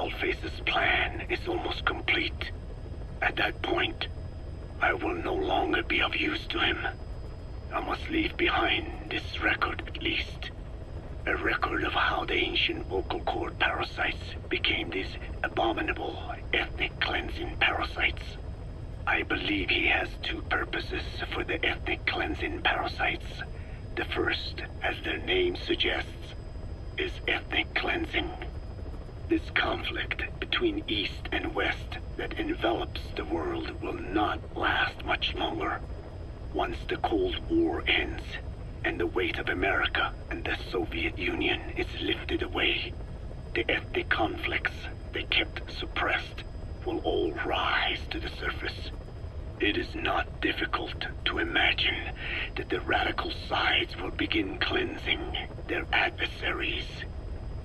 Tallface's plan is almost complete. At that point, I will no longer be of use to him. I must leave behind this record at least. A record of how the ancient vocal cord parasites became these abominable ethnic cleansing parasites. I believe he has two purposes for the ethnic cleansing parasites. The first, as their name suggests, is ethnic cleansing. This conflict between East and West that envelops the world will not last much longer. Once the Cold War ends, and the weight of America and the Soviet Union is lifted away, the ethnic conflicts they kept suppressed will all rise to the surface. It is not difficult to imagine that the radical sides will begin cleansing their adversaries.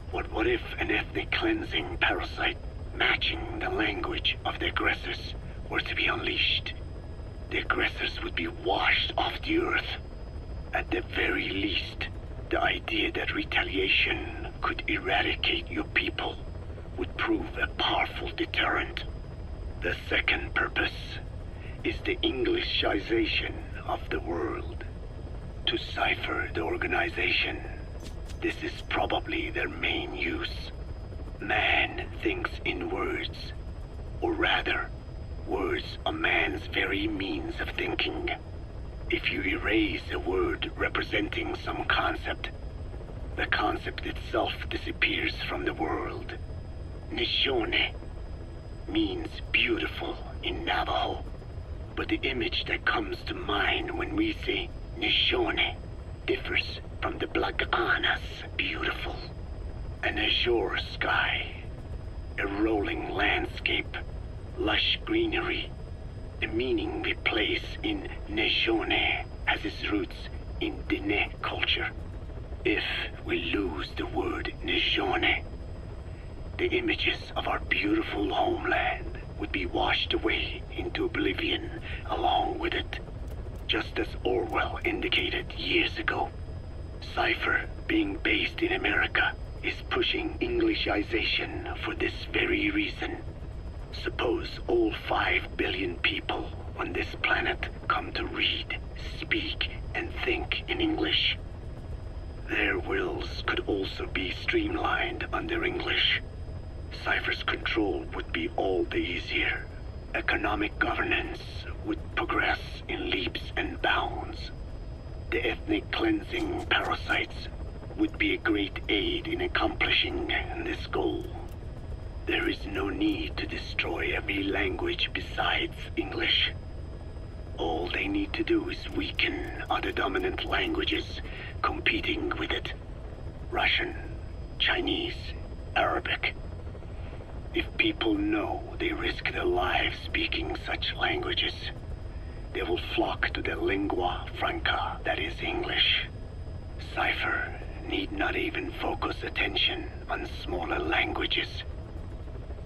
But what if an ethnic cleansing parasite matching the language of the aggressors were to be unleashed? The aggressors would be washed off the earth. At the very least, the idea that retaliation could eradicate your people would prove a powerful deterrent. The second purpose is the Englishization of the world. To cipher the organization, this is probably their main use. Man thinks in words, or rather, words are man's very means of thinking. If you erase a word representing some concept, the concept itself disappears from the world. Nishone means beautiful in Navajo, but the image that comes to mind when we say Nishone differs from the Blagana's beautiful. An azure sky, a rolling landscape, lush greenery. The meaning we place in Nishone has its roots in Dene culture. If we lose the word Nishone, the images of our beautiful homeland would be washed away into oblivion along with it, just as Orwell indicated years ago. Cipher, being based in America, is pushing Englishization for this very reason. Suppose all 5 billion people on this planet come to read, speak, and think in English. Their wills could also be streamlined under English. Cipher's control would be all the easier. Economic governance would progress in leaps and bounds. The ethnic cleansing parasites would be a great aid in accomplishing this goal. There is no need to destroy every language besides English. All they need to do is weaken other dominant languages competing with it. Russian, Chinese, Arabic. If people know they risk their lives speaking such languages, they will flock to the lingua franca that is English. Cipher need not even focus attention on smaller languages.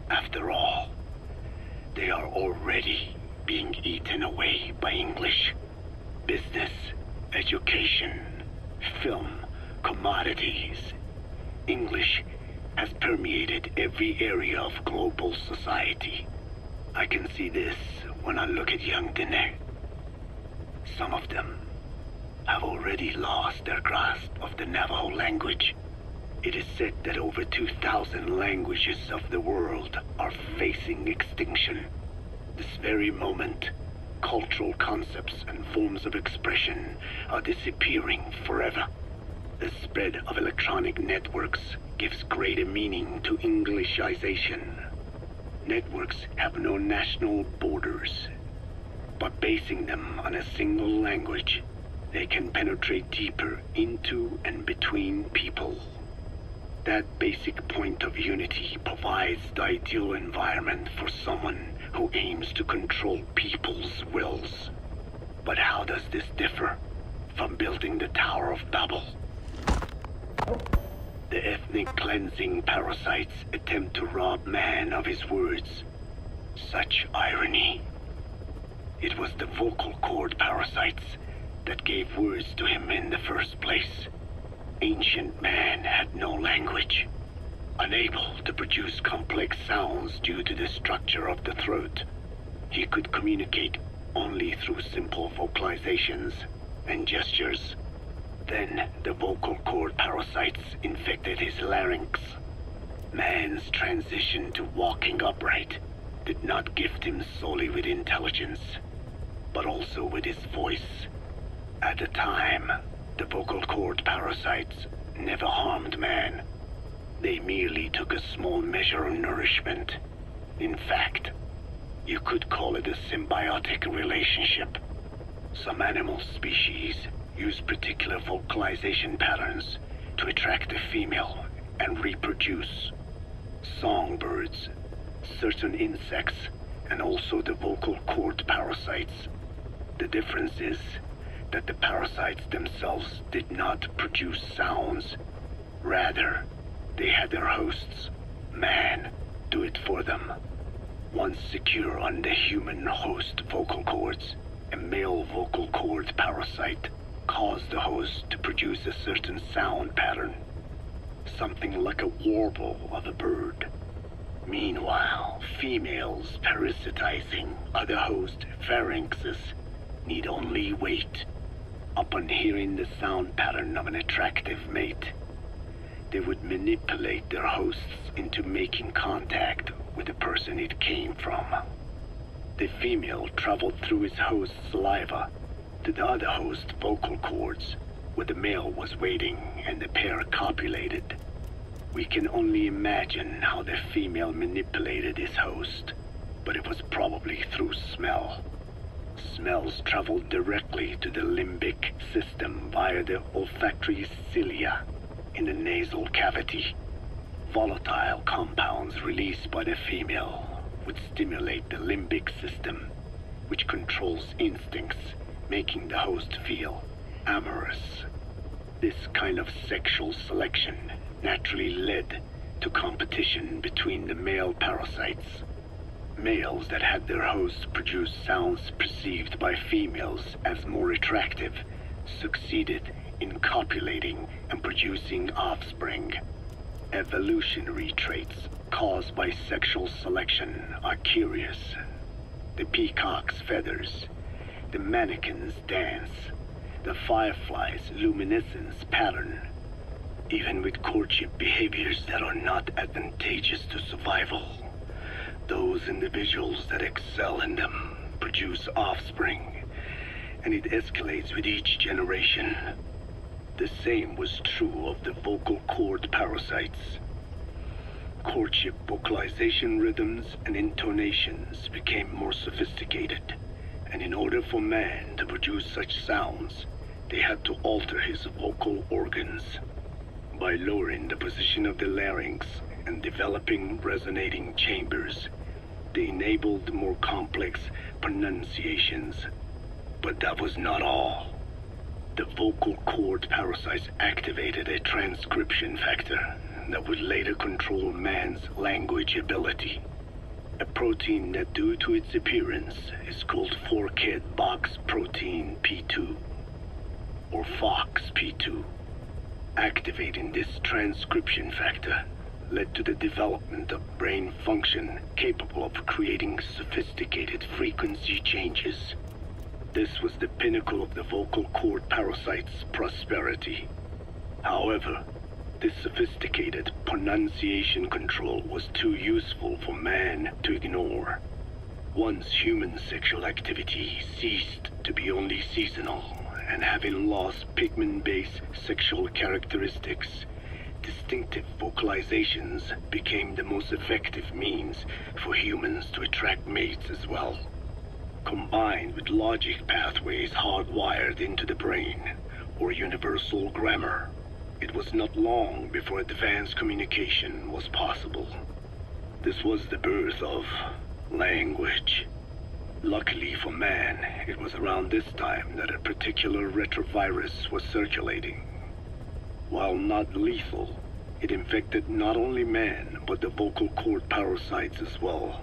After all, they are already being eaten away by English. Business, education, film, commodities. English has permeated every area of global society. I can see this when I look at young Dene. Some of them have already lost their grasp of the Navajo language. It is said that over 2,000 languages of the world are facing extinction. This very moment, cultural concepts and forms of expression are disappearing forever. The spread of electronic networks gives greater meaning to Englishization. Networks have no national borders. By basing them on a single language, they can penetrate deeper into and between people. That basic point of unity provides the ideal environment for someone who aims to control people's wills. But how does this differ from building the Tower of Babel? The ethnic cleansing parasites attempt to rob man of his words. Such irony. It was the vocal cord parasites that gave words to him in the first place. Ancient man had no language. Unable to produce complex sounds due to the structure of the throat, he could communicate only through simple vocalizations and gestures. Then the vocal cord parasites infected his larynx. Man's transition to walking upright did not gift him solely with intelligence, but also with his voice. At the time, the vocal cord parasites never harmed man. They merely took a small measure of nourishment. In fact, you could call it a symbiotic relationship. Some animal species use particular vocalization patterns to attract a female and reproduce. Songbirds, certain insects, and also the vocal cord parasites. The difference is that the parasites themselves did not produce sounds. Rather, they had their hosts, man, do it for them. Once secure on the human host vocal cords, a male vocal cord parasite caused the host to produce a certain sound pattern, something like a warble of a bird. Meanwhile, females parasitizing other host pharynxes need only wait. Upon hearing the sound pattern of an attractive mate, they would manipulate their hosts into making contact with the person it came from. The female traveled through his host's saliva to the other host's vocal cords, where the male was waiting, and the pair copulated. We can only imagine how the female manipulated his host, but it was probably through smell. Smells traveled directly to the limbic system via the olfactory cilia in the nasal cavity. Volatile compounds released by the female would stimulate the limbic system, which controls instincts, making the host feel amorous. This kind of sexual selection naturally led to competition between the male parasites. Males that had their hosts produce sounds perceived by females as more attractive succeeded in copulating and producing offspring. Evolutionary traits caused by sexual selection are curious. The peacock's feathers, the mannequin's dance, the firefly's luminescence pattern. Even with courtship behaviors that are not advantageous to survival, those individuals that excel in them produce offspring, and it escalates with each generation. The same was true of the vocal cord parasites. Courtship vocalization rhythms and intonations became more sophisticated, and in order for man to produce such sounds, they had to alter his vocal organs. By lowering the position of the larynx and developing resonating chambers, they enabled more complex pronunciations. But that was not all. The vocal cord parasites activated a transcription factor that would later control man's language ability. A protein that, due to its appearance, is called forkhead box protein P2, or FOXP2. Activating this transcription factor led to the development of brain function capable of creating sophisticated frequency changes. This was the pinnacle of the vocal cord parasite's prosperity. However, this sophisticated pronunciation control was too useful for man to ignore. Once human sexual activity ceased to be only seasonal, and having lost pigment-based sexual characteristics, distinctive vocalizations became the most effective means for humans to attract mates as well. Combined with logic pathways hardwired into the brain, or universal grammar, it was not long before advanced communication was possible. This was the birth of language. Luckily for man, it was around this time that a particular retrovirus was circulating. While not lethal, it infected not only man, but the vocal cord parasites as well.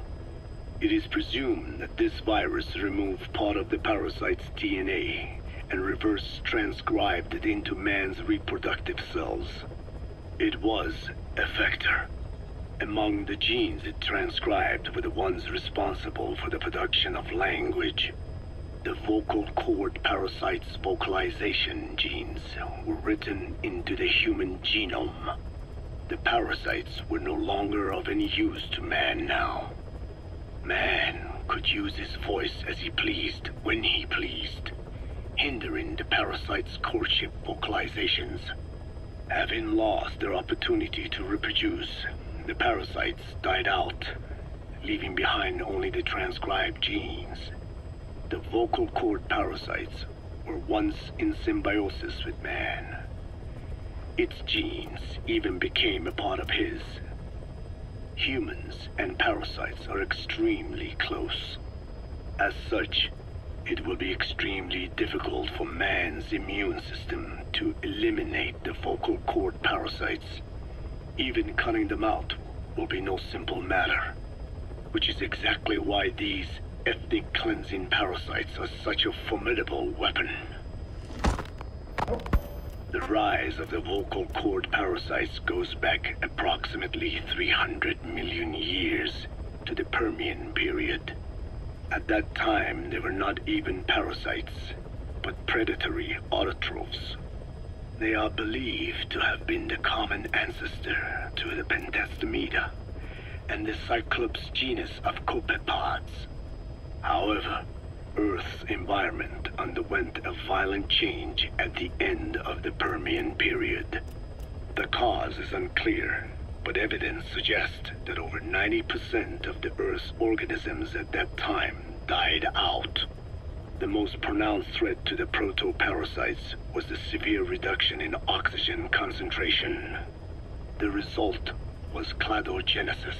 It is presumed that this virus removed part of the parasite's DNA and reverse transcribed it into man's reproductive cells. It was a vector, Among the genes it transcribed were the ones responsible for the production of language. The vocal cord parasite's vocalization genes were written into the human genome. The parasites were no longer of any use to man now. Man could use his voice as he pleased, when he pleased, hindering the parasite's courtship vocalizations. Having lost their opportunity to reproduce, the parasites died out, leaving behind only the transcribed genes. The vocal cord parasites were once in symbiosis with man. Its genes even became a part of his. Humans and parasites are extremely close. As such, it will be extremely difficult for man's immune system to eliminate the vocal cord parasites. Even cutting them out will be no simple matter, which is exactly why these ethnic cleansing parasites are such a formidable weapon. The rise of the vocal cord parasites goes back approximately 300 million years to the Permian period. At that time, they were not even parasites, but predatory autotrophs. They are believed to have been the common ancestor to the Pentastomida and the Cyclops genus of copepods. However, Earth's environment underwent a violent change at the end of the Permian period. The cause is unclear, but evidence suggests that over 90% of the Earth's organisms at that time died out. The most pronounced threat to the protoparasites was the severe reduction in oxygen concentration. The result was cladogenesis,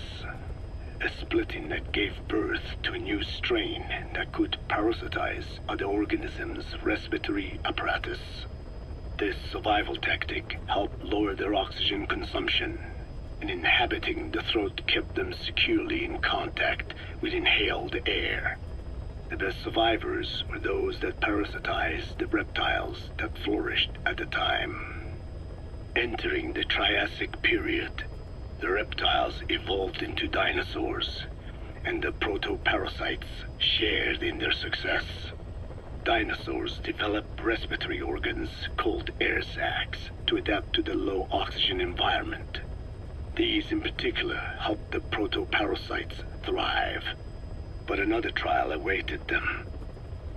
a splitting that gave birth to a new strain that could parasitize other organisms' respiratory apparatus. This survival tactic helped lower their oxygen consumption, and inhabiting the throat kept them securely in contact with inhaled air. The best survivors were those that parasitized the reptiles that flourished at the time. Entering the Triassic period, the reptiles evolved into dinosaurs, and the protoparasites shared in their success. Dinosaurs developed respiratory organs called air sacs to adapt to the low oxygen environment. These in particular helped the protoparasites thrive. But another trial awaited them.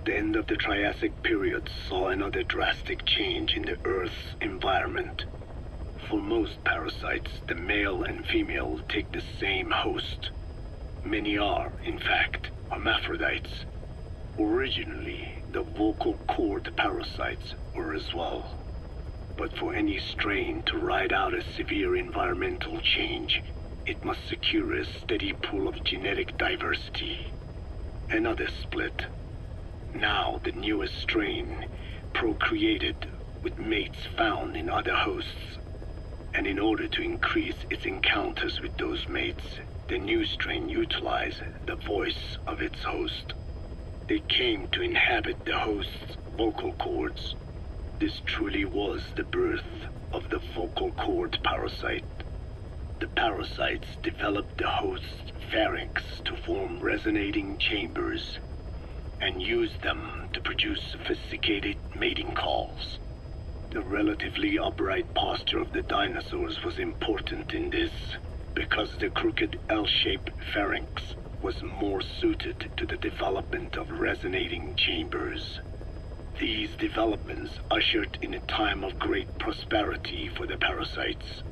The end of the Triassic period saw another drastic change in the Earth's environment. For most parasites, the male and female take the same host. Many are, in fact, hermaphrodites. Originally, the vocal cord parasites were as well. But for any strain to ride out a severe environmental change, it must secure a steady pool of genetic diversity. Another split. Now the newest strain procreated with mates found in other hosts. And in order to increase its encounters with those mates, the new strain utilized the voice of its host. They came to inhabit the host's vocal cords. This truly was the birth of the vocal cord parasite. The parasites developed the host's pharynx to form resonating chambers, and used them to produce sophisticated mating calls. The relatively upright posture of the dinosaurs was important in this, because the crooked L-shaped pharynx was more suited to the development of resonating chambers. These developments ushered in a time of great prosperity for the parasites.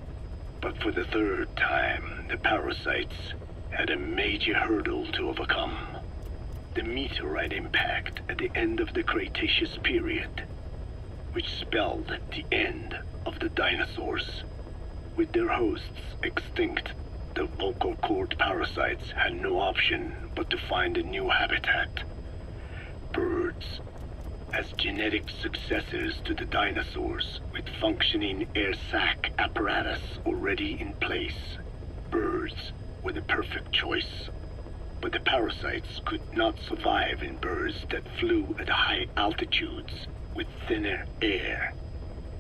But for the third time, the parasites had a major hurdle to overcome. The meteorite impact at the end of the Cretaceous period, which spelled the end of the dinosaurs. With their hosts extinct, the vocal cord parasites had no option but to find a new habitat. Birds. As genetic successors to the dinosaurs, with functioning air sac apparatus already in place, birds were the perfect choice. But the parasites could not survive in birds that flew at high altitudes with thinner air.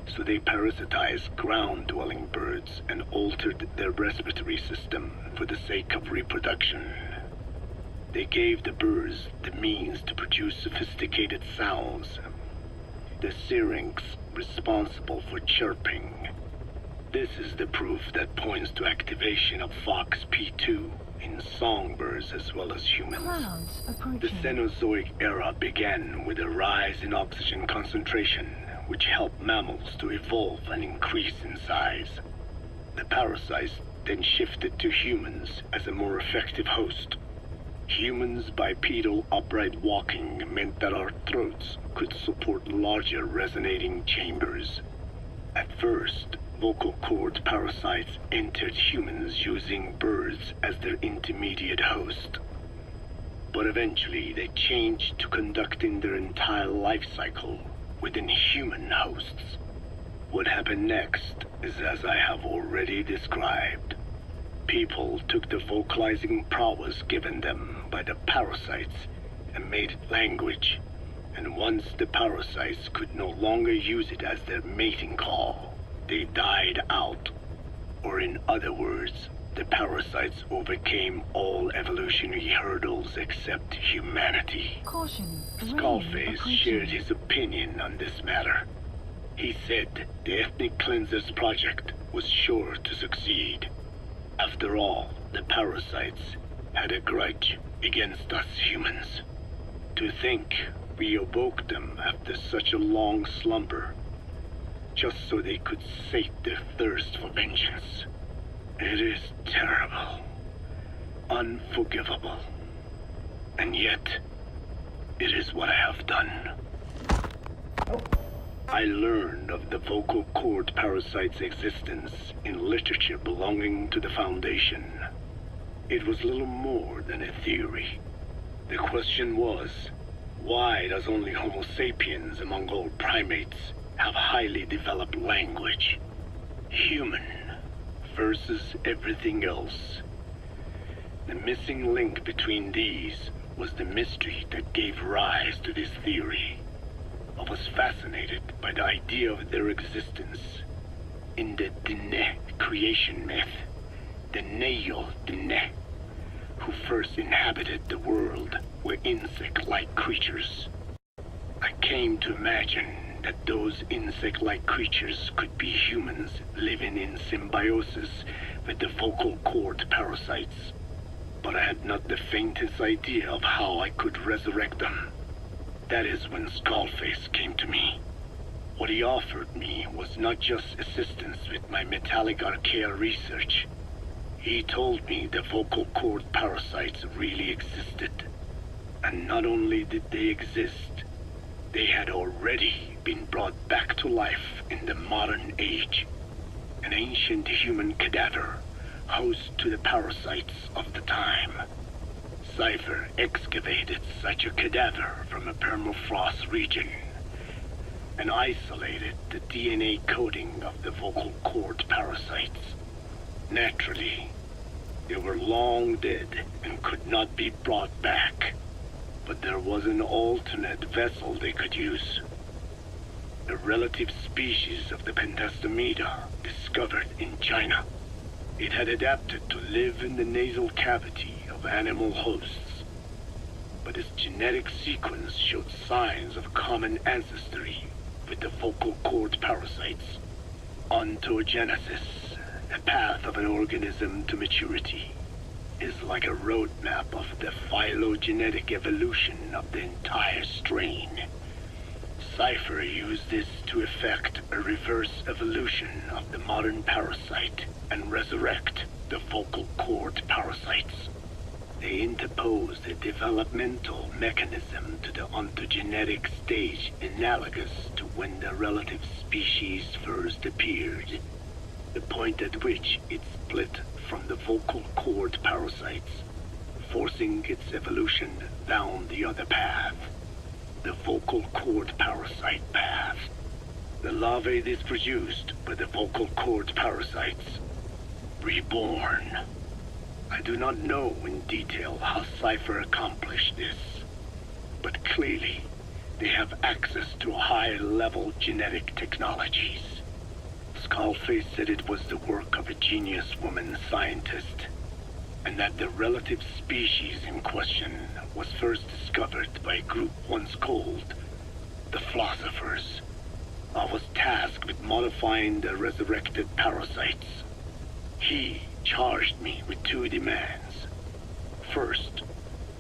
So they parasitized ground-dwelling birds and altered their respiratory system for the sake of reproduction. They gave the birds the means to produce sophisticated sounds, the syrinx responsible for chirping. This is the proof that points to activation of FOXP2 in songbirds as well as humans. Clouds The approaching. Cenozoic era began with a rise in oxygen concentration, which helped mammals to evolve and increase in size. The parasites then shifted to humans as a more effective host. Humans' bipedal upright walking meant that our throats could support larger resonating chambers. At first, vocal cord parasites entered humans using birds as their intermediate host. But eventually they changed to conducting their entire life cycle within human hosts. What happened next is as I have already described. People took the vocalizing prowess given them by the parasites and made it language, and once the parasites could no longer use it as their mating call, they died out. Or in other words, the parasites overcame all evolutionary hurdles except humanity. Caution. rain Skullface approaching. shared his opinion on this matter. He said the Ethnic Cleansers Project was sure to succeed. After all, the parasites had a grudge against us humans. To think we awoke them after such a long slumber, just so they could sate their thirst for vengeance. It is terrible, unforgivable, and yet it is what I have done. I learned of the vocal cord parasite's existence in literature belonging to the Foundation. It was little more than a theory. The question was, why does only Homo sapiens among all primates have highly developed language? Human versus everything else. The missing link between these was the mystery that gave rise to this theory. I was fascinated by the idea of their existence. In the Dene creation myth, the Neo Dene, who first inhabited the world, were insect-like creatures. I came to imagine that those insect-like creatures could be humans living in symbiosis with the vocal cord parasites. But I had not the faintest idea of how I could resurrect them. That is when Skullface came to me. What he offered me was not just assistance with my metallic archaea research. He told me the vocal cord parasites really existed. And not only did they exist, they had already been brought back to life in the modern age. An ancient human cadaver, host to the parasites of the time. Cypher excavated such a cadaver from a permafrost region and isolated the DNA coding of the vocal cord parasites. Naturally, they were long dead and could not be brought back, but there was an alternate vessel they could use. A relative species of the Pentastomida discovered in China. It had adapted to live in the nasal cavity of animal hosts, but its genetic sequence showed signs of common ancestry with the vocal cord parasites. Ontogenesis, the path of an organism to maturity, is like a roadmap of the phylogenetic evolution of the entire strain. Cypher used this to effect a reverse evolution of the modern parasite and resurrect the vocal cord parasites. They interposed a developmental mechanism to the ontogenetic stage analogous to when the relative species first appeared, the point at which it split from the vocal cord parasites, forcing its evolution down the other path, the vocal cord parasite path. The larvae is produced by the vocal cord parasites, reborn. I do not know in detail how Cypher accomplished this, but clearly they have access to high-level genetic technologies. Skullface said it was the work of a genius woman scientist, and that the relative species in question was first discovered by a group once called the Philosophers. I was tasked with modifying the resurrected parasites. He charged me with two demands. First,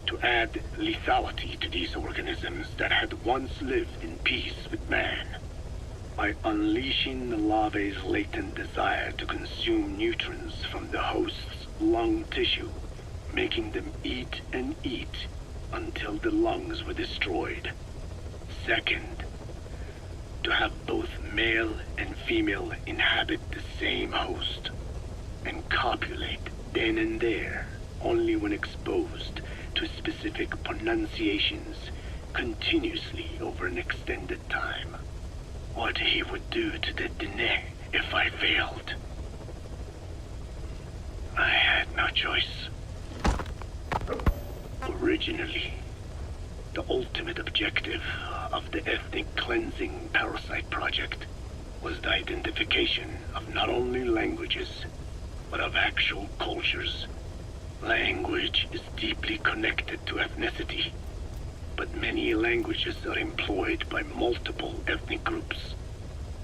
to add lethality to these organisms that had once lived in peace with man, by unleashing the larvae's latent desire to consume nutrients from the host's lung tissue, making them eat and eat until the lungs were destroyed. Second, to have both male and female inhabit the same host and copulate then and there, only when exposed to specific pronunciations continuously over an extended time. What he would do to the Dene if I failed. I had no choice. Originally, the ultimate objective of the ethnic cleansing parasite project was the identification of not only languages, but of actual cultures. Language is deeply connected to ethnicity, but many languages are employed by multiple ethnic groups,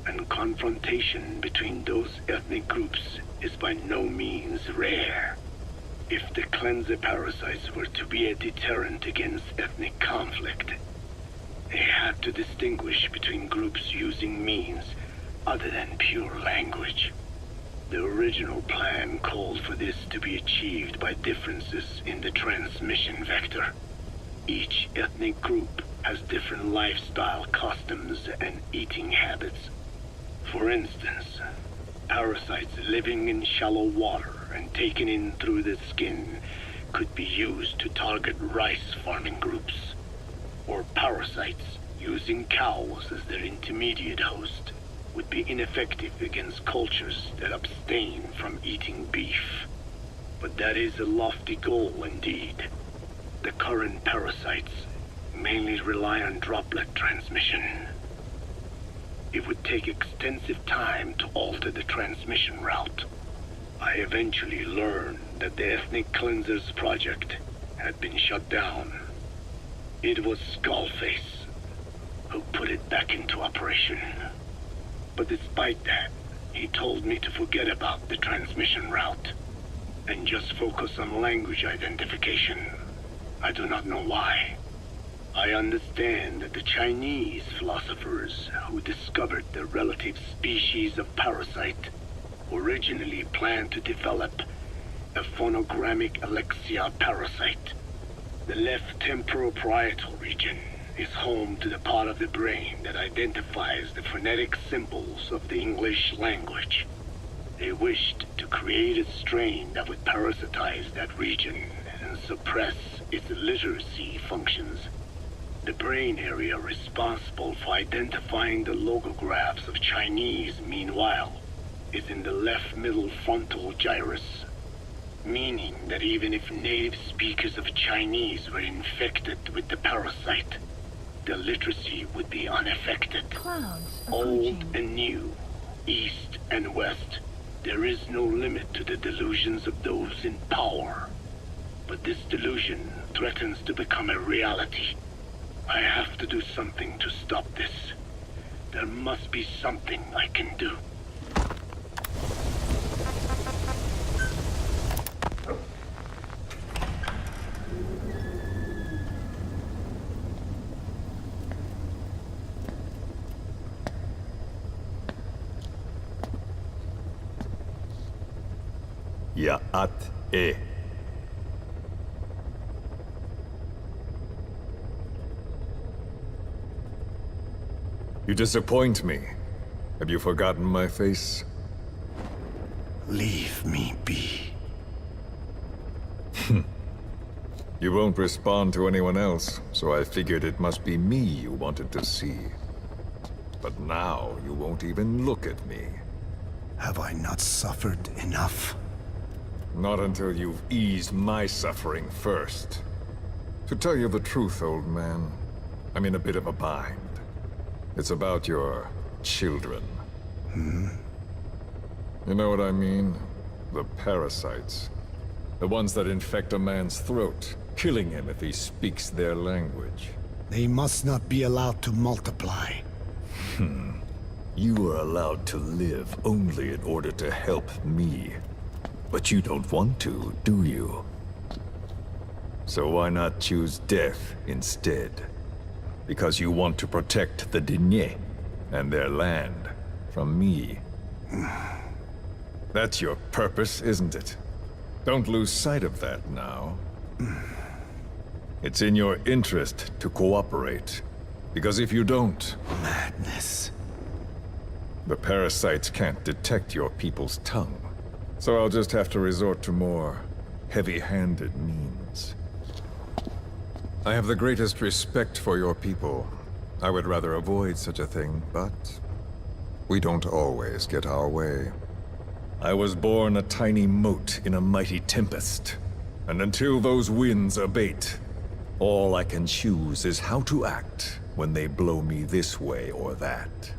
and confrontation between those ethnic groups is by no means rare. If the cleanser parasites were to be a deterrent against ethnic conflict, they had to distinguish between groups using means other than pure language. The original plan called for this to be achieved by differences in the transmission vector. Each ethnic group has different lifestyle customs and eating habits. For instance, parasites living in shallow water and taken in through the skin could be used to target rice farming groups, or parasites using cows as their intermediate host would be ineffective against cultures that abstain from eating beef. But that is a lofty goal indeed. The current parasites mainly rely on droplet transmission. It would take extensive time to alter the transmission route. I eventually learned that the Ethnic Cleansers project had been shut down. It was Skullface who put it back into operation. But despite that, he told me to forget about the transmission route and just focus on language identification. I do not know why. I understand that the Chinese philosophers who discovered the relative species of parasite originally planned to develop a phonogrammic Alexia parasite. The left temporoparietal region is home to the part of the brain that identifies the phonetic symbols of the English language. They wished to create a strain that would parasitize that region and suppress its literacy functions. The brain area responsible for identifying the logographs of Chinese, meanwhile, is in the left middle frontal gyrus, meaning that even if native speakers of Chinese were infected with the parasite, the literacy would be unaffected. Clouds Old and new, east and west, there is no limit to the delusions of those in power. But this delusion threatens to become a reality. I have to do something to stop this. There must be something I can do. Ya'at-e. You disappoint me. Have you forgotten my face? Leave me be. You won't respond to anyone else, so I figured it must be me you wanted to see. But now you won't even look at me. Have I not suffered enough? Not until you've eased my suffering first. To tell you the truth, old man, I'm in a bit of a bind. It's about your children. You know what I mean? The parasites. The ones that infect a man's throat, killing him if he speaks their language. They must not be allowed to multiply. You are allowed to live only in order to help me. But you don't want to, do you? So why not choose death instead? Because you want to protect the Diné and their land from me. That's your purpose, isn't it? Don't lose sight of that now. It's in your interest to cooperate. Because if you don't... Madness. The parasites can't detect your people's tongue. So I'll just have to resort to more heavy-handed means. I have the greatest respect for your people. I would rather avoid such a thing, but we don't always get our way. I was born a tiny mote in a mighty tempest, and until those winds abate, all I can choose is how to act when they blow me this way or that.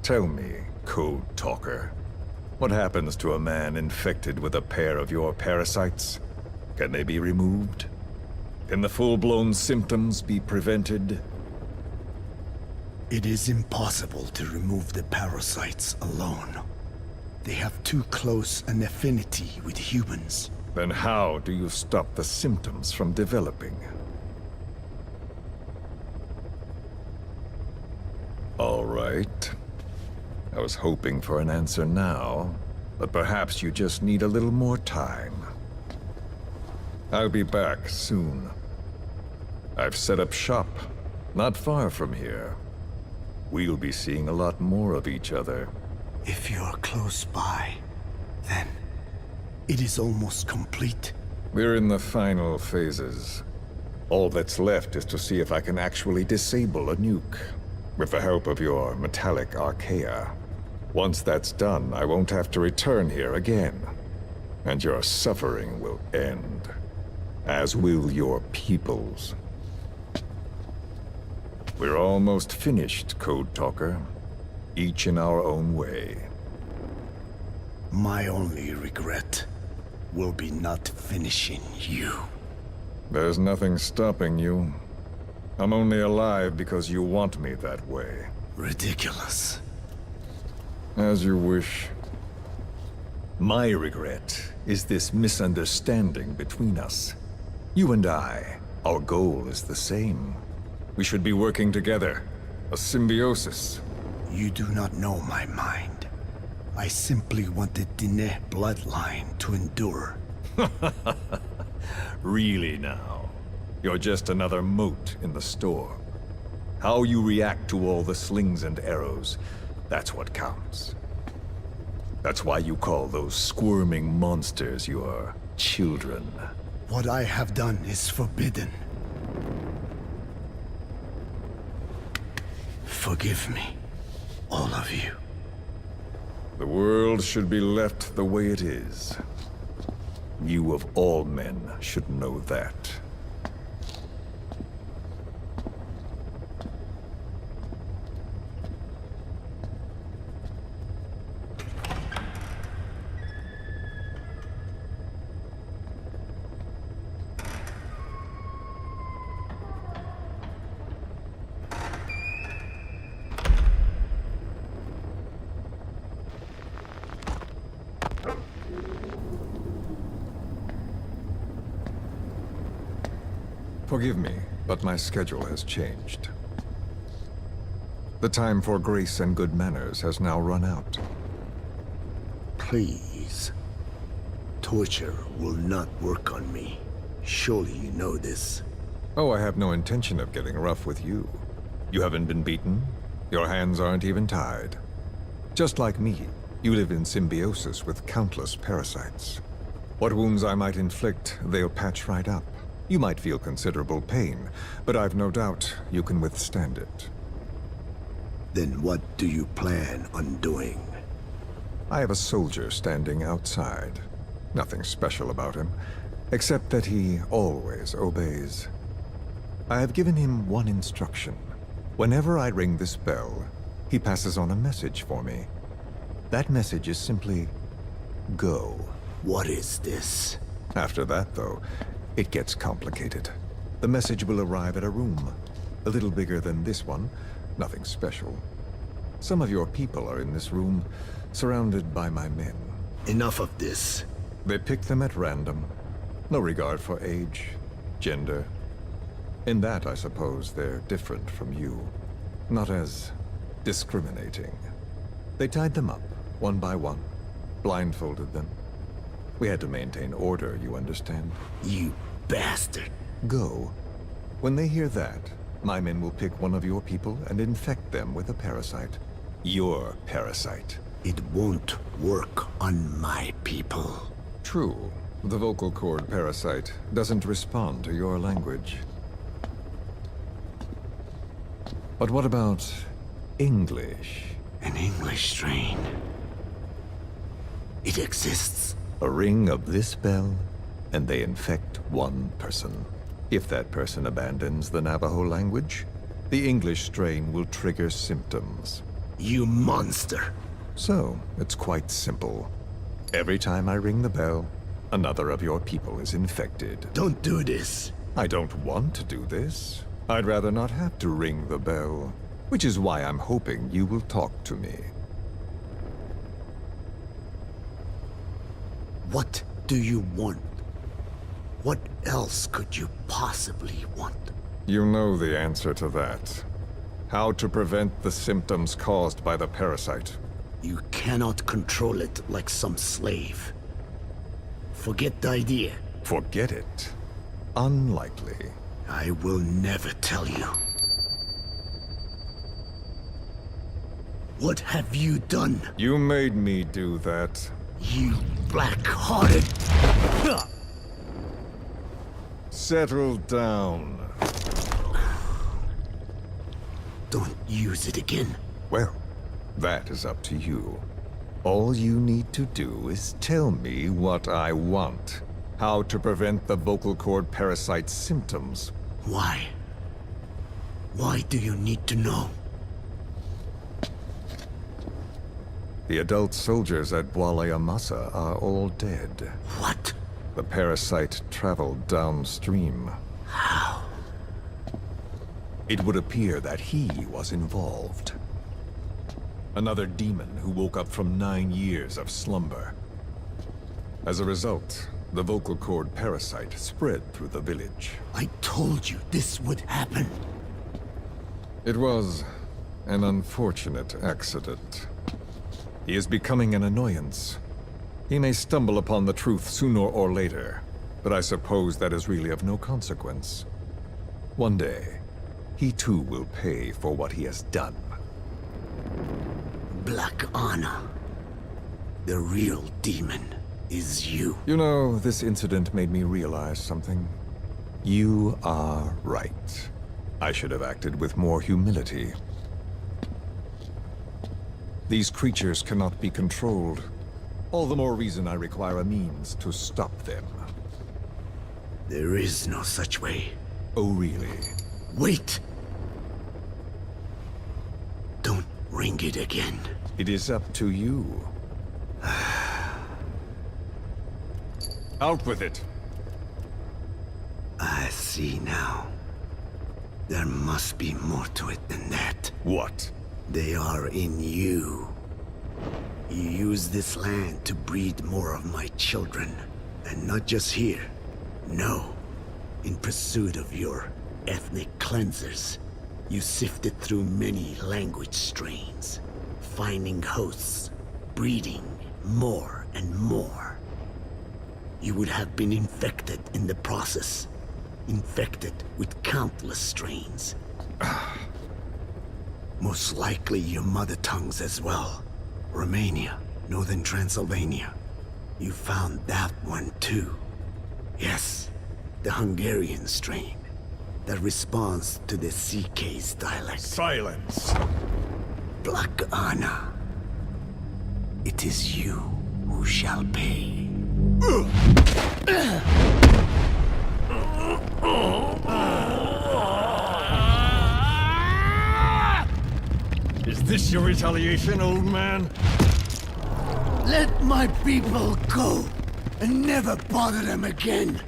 Tell me, Code Talker, what happens to a man infected with a pair of your parasites? Can they be removed? Can the full-blown symptoms be prevented? It is impossible to remove the parasites alone. They have too close an affinity with humans. Then how do you stop the symptoms from developing? All right. I was hoping for an answer now, but perhaps you just need a little more time. I'll be back soon. I've set up shop, not far from here. We'll be seeing a lot more of each other. If you're close by, then it is almost complete. We're in the final phases. All that's left is to see if I can actually disable a nuke, with the help of your metallic archaea. Once that's done, I won't have to return here again, and your suffering will end, as will your people's. We're almost finished, Code Talker, each in our own way. My only regret will be not finishing you. There's nothing stopping you. I'm only alive because you want me that way. Ridiculous. As you wish. My regret is this misunderstanding between us. You and I, our goal is the same. We should be working together. A symbiosis. You do not know my mind. I simply want the Diné bloodline to endure. Really now? You're just another mote in the storm. How you react to all the slings and arrows, that's what counts. That's why you call those squirming monsters your children. What I have done is forbidden. Forgive me, all of you. The world should be left the way it is. You of all men should know that. Forgive me, but my schedule has changed. The time for grace and good manners has now run out. Please. Torture will not work on me. Surely you know this. Oh, I have no intention of getting rough with you. You haven't been beaten. Your hands aren't even tied. Just like me, you live in symbiosis with countless parasites. What wounds I might inflict, they'll patch right up. You might feel considerable pain, but I've no doubt you can withstand it. Then what do you plan on doing? I have a soldier standing outside. Nothing special about him, except that he always obeys. I have given him one instruction. Whenever I ring this bell, he passes on a message for me. That message is simply, go. What is this? After that, though, it gets complicated. The message will arrive at a room, a little bigger than this one, nothing special. Some of your people are in this room, surrounded by my men. Enough of this. They pick them at random. No regard for age, gender. In that, I suppose, they're different from you. Not as discriminating. They tied them up, one by one, blindfolded them. We had to maintain order, you understand? You bastard. Go. When they hear that, my men will pick one of your people and infect them with a parasite. Your parasite. It won't work on my people. True. The vocal cord parasite doesn't respond to your language. But what about English? An English strain. It exists. A ring of this bell, and they infect one person. If that person abandons the Navajo language, the English strain will trigger symptoms. You monster. So, it's quite simple. Every time I ring the bell, another of your people is infected. Don't do this. I don't want to do this. I'd rather not have to ring the bell, which is why I'm hoping you will talk to me. What do you want? What else could you possibly want? You know the answer to that. How to prevent the symptoms caused by the parasite. You cannot control it like some slave. Forget the idea. Forget it. Unlikely. I will never tell you. What have you done? You made me do that. You black-hearted... Settle down. Don't use it again. Well, that is up to you. All you need to do is tell me what I want. How to prevent the vocal cord parasite's symptoms. Why? Why do you need to know? The adult soldiers at Amasa are all dead. What? The parasite traveled downstream. How? It would appear that he was involved. Another demon who woke up from 9 years of slumber. As a result, the vocal cord parasite spread through the village. I told you this would happen. It was an unfortunate accident. He is becoming an annoyance. He may stumble upon the truth sooner or later, but I suppose that is really of no consequence. One day, he too will pay for what he has done. Black Anna. The real demon is you. You know, this incident made me realize something. You are right. I should have acted with more humility. These creatures cannot be controlled. All the more reason I require a means to stop them. There is no such way. Oh, really? Wait! Don't ring it again. It is up to you. Out with it! I see now. There must be more to it than that. What? They are in you. You use this land to breed more of my children. And not just here. No. In pursuit of your ethnic cleansers. You sifted through many language strains. Finding hosts. Breeding more and more. You would have been infected in the process. Infected with countless strains. Most likely your mother tongues as well. Romania, Northern Transylvania. You found that one too. Yes, the Hungarian strain. That responds to the CK's dialect. Silence! Black Anna. It is you who shall pay. Is this your retaliation, old man? Let my people go, and never bother them again.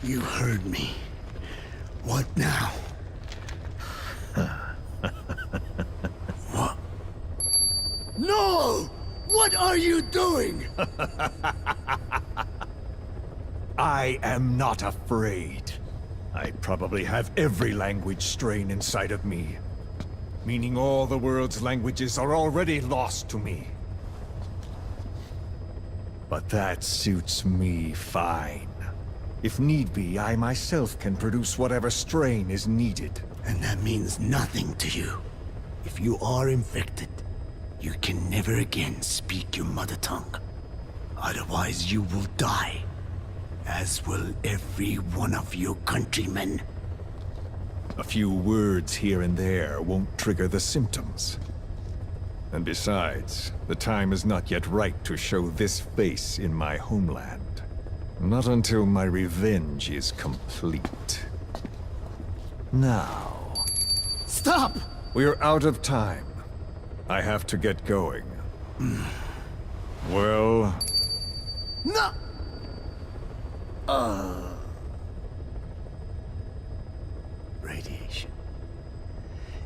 You heard me. What now? What? No! What are you doing? I am not afraid. I probably have every language strain inside of me. Meaning all the world's languages are already lost to me. But that suits me fine. If need be, I myself can produce whatever strain is needed. And that means nothing to you. If you are infected, you can never again speak your mother tongue. Otherwise you will die. As will every one of your countrymen. A few words here and there won't trigger the symptoms. And besides, the time is not yet right to show this face in my homeland. Not until my revenge is complete. Now... Stop! We're out of time. I have to get going. Well... No! Radiation.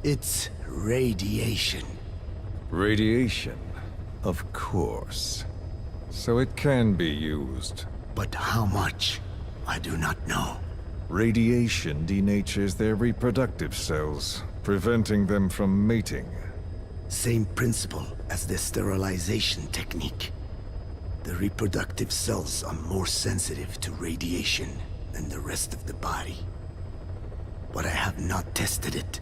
It's radiation. Radiation, of course. So it can be used. But how much? I do not know. Radiation denatures their reproductive cells, preventing them from mating. Same principle as the sterilization technique. The reproductive cells are more sensitive to radiation than the rest of the body. But I have not tested it.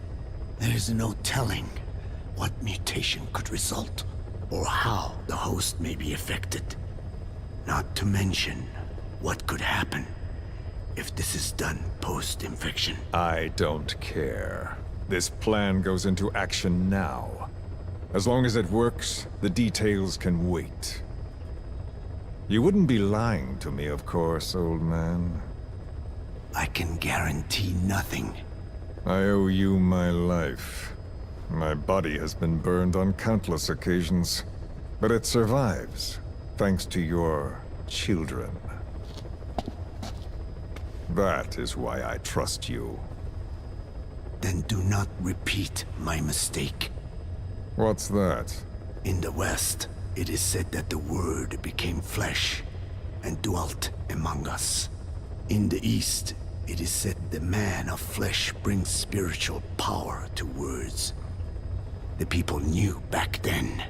There is no telling what mutation could result, or how the host may be affected. Not to mention what could happen if this is done post-infection. I don't care. This plan goes into action now. As long as it works, the details can wait. You wouldn't be lying to me, of course, old man. I can guarantee nothing. I owe you my life. My body has been burned on countless occasions, but it survives, thanks to your children. That is why I trust you. Then do not repeat my mistake. What's that? In the West, it is said that the Word became flesh and dwelt among us. In the East, it is said the man of flesh brings spiritual power to words. The people knew back then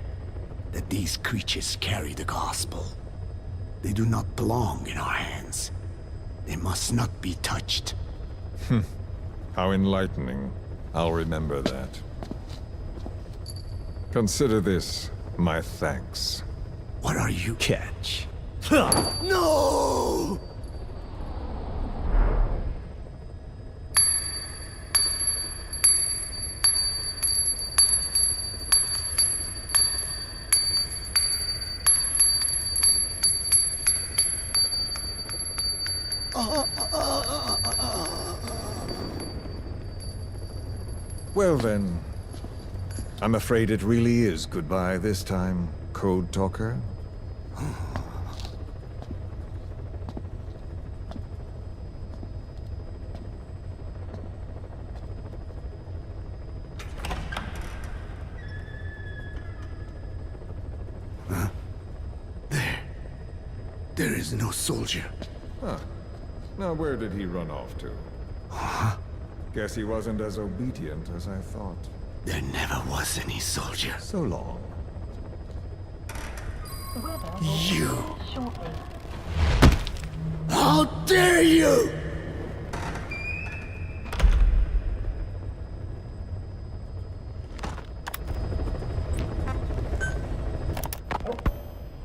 that these creatures carry the gospel. They do not belong in our hands. They must not be touched. How enlightening. I'll remember that. Consider this my thanks. What are you? Catch. No! Well then, I'm afraid it really is goodbye this time, Code Talker. There is no soldier. Huh. Now where did he run off to? Guess he wasn't as obedient as I thought. There never was any soldier. So long. You! How dare you!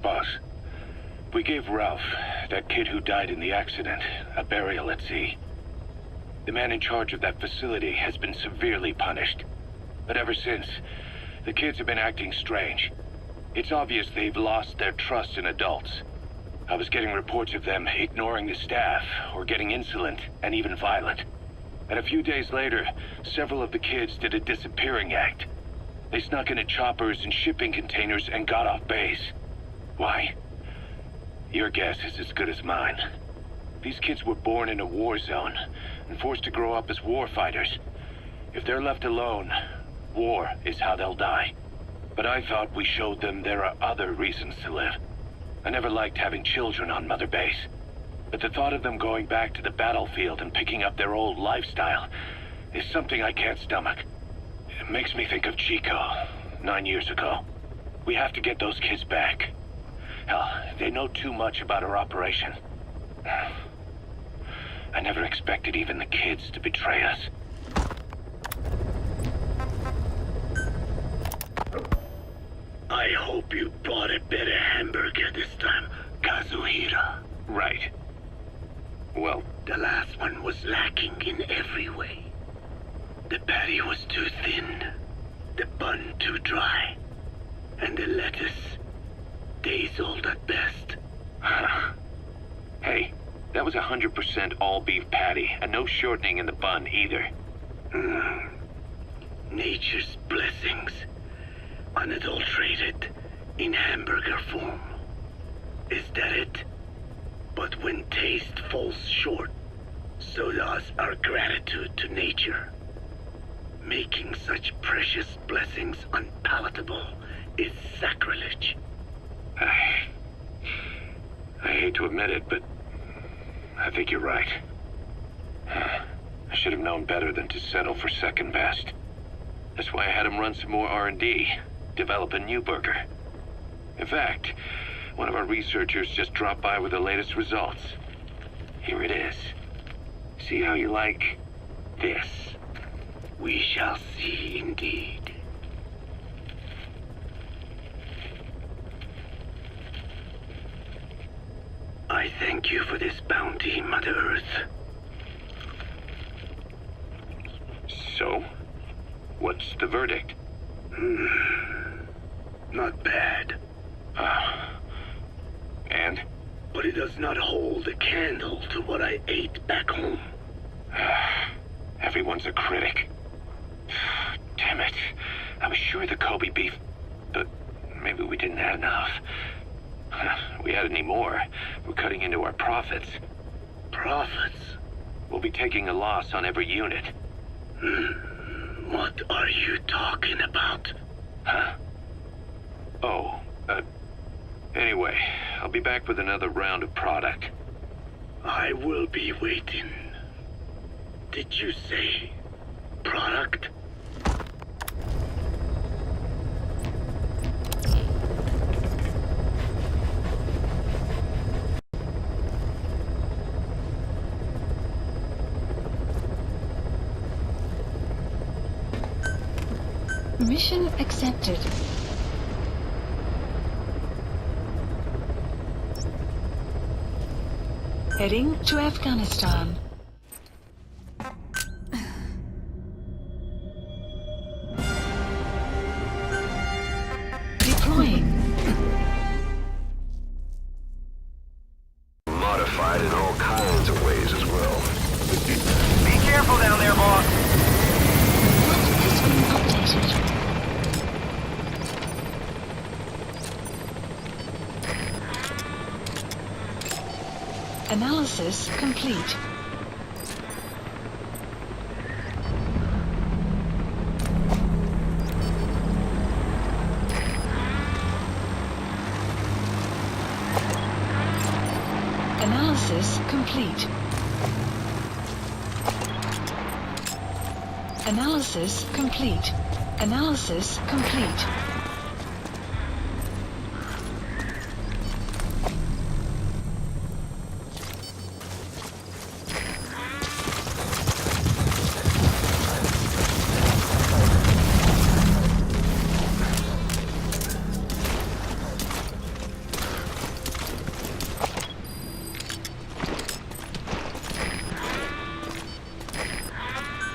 Boss, we gave Ralph, that kid who died in the accident, a burial at sea. The man in charge of that facility has been severely punished. But ever since, the kids have been acting strange. It's obvious they've lost their trust in adults. I was getting reports of them ignoring the staff, or getting insolent, and even violent. And a few days later, several of the kids did a disappearing act. They snuck into choppers and shipping containers and got off base. Why? Your guess is as good as mine. These kids were born in a war zone, and forced to grow up as war fighters. If they're left alone, war is how they'll die. But I thought we showed them there are other reasons to live. I never liked having children on Mother Base. But the thought of them going back to the battlefield and picking up their old lifestyle is something I can't stomach. It makes me think of Chico, 9 years ago. We have to get those kids back. Hell, they know too much about our operation. I never expected even the kids to betray us. I hope you bought a better hamburger this time, Kazuhira. Right. Well, The last one was lacking in every way. The patty was too thin, the bun too dry, and the lettuce days old at best. hey, that was 100% all beef patty, and no shortening in the bun either. Nature's blessings, unadulterated, in hamburger form. Is that it? But when taste falls short, so does our gratitude to nature. Making such precious blessings unpalatable is sacrilege. I hate to admit it, but I think you're right. I should have known better than to settle for second best. That's why I had him run some more R&D, develop a new burger. In fact, one of our researchers just dropped by with the latest results. Here it is. See how you like this? We shall see indeed. I thank you for this bounty, Mother Earth. So, what's the verdict? Not bad. And? But it does not hold a candle to what I ate back home. Everyone's a critic. Damn it. I was sure the Kobe beef, but maybe we didn't have enough. If we had any more, we're cutting into our profits. Profits? We'll be taking a loss on every unit. What are you talking about? Huh? Oh, anyway, I'll be back with another round of product. I will be waiting. Did you say product? Mission accepted. Heading to Afghanistan. Deploying. Modified in all kinds of ways as well. Be careful down there, boss. Map has been updated. Analysis complete. Analysis complete. Analysis complete. Analysis complete.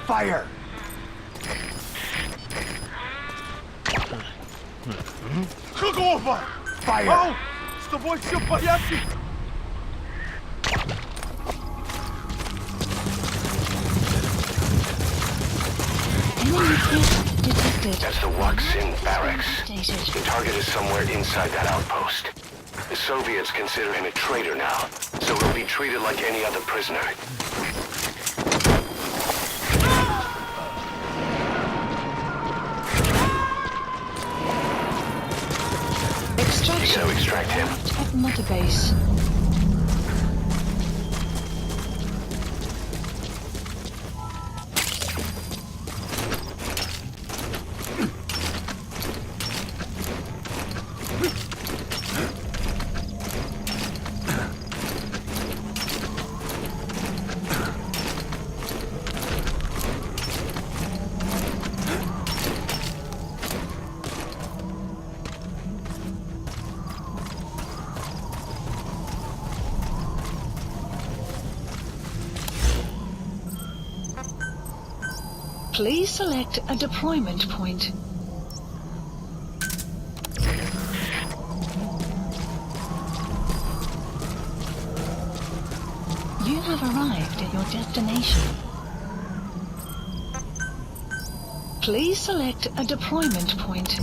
Fire! Какого? Fire! Ау! С тобой все в порядке? Detected. That's the Waksin barracks. Updated. The target is somewhere inside that outpost. The Soviets consider him a traitor now, so he'll be treated like any other prisoner. Extraction. You gotta extract him. At Mother Base. Please select a deployment point. You have arrived at your destination. Please select a deployment point.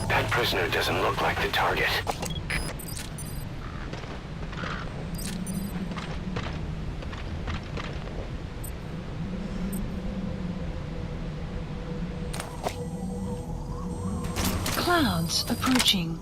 That prisoner doesn't look like the target. Clouds approaching.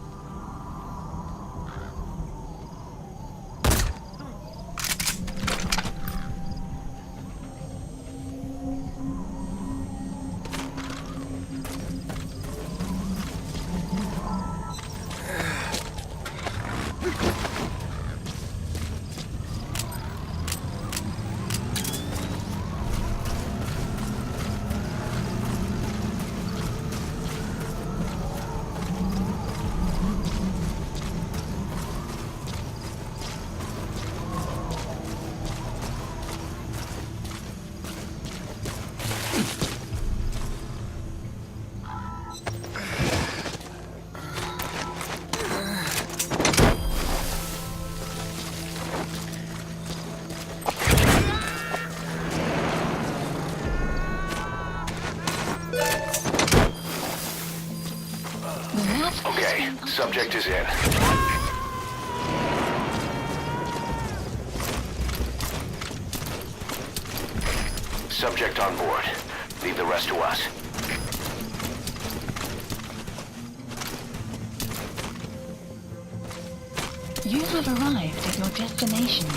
Okay, subject is in. Subject on board. Leave the rest to us. You have arrived at your destination.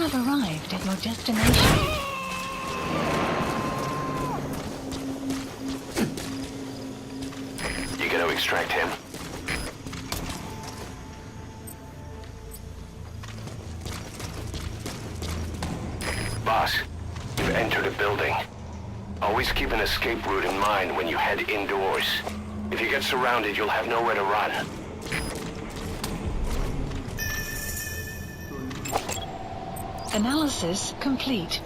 have arrived at your destination. You gonna extract him? Boss, you've entered a building. Always keep an escape route in mind when you head indoors. If you get surrounded, you'll have nowhere to run. Analysis complete.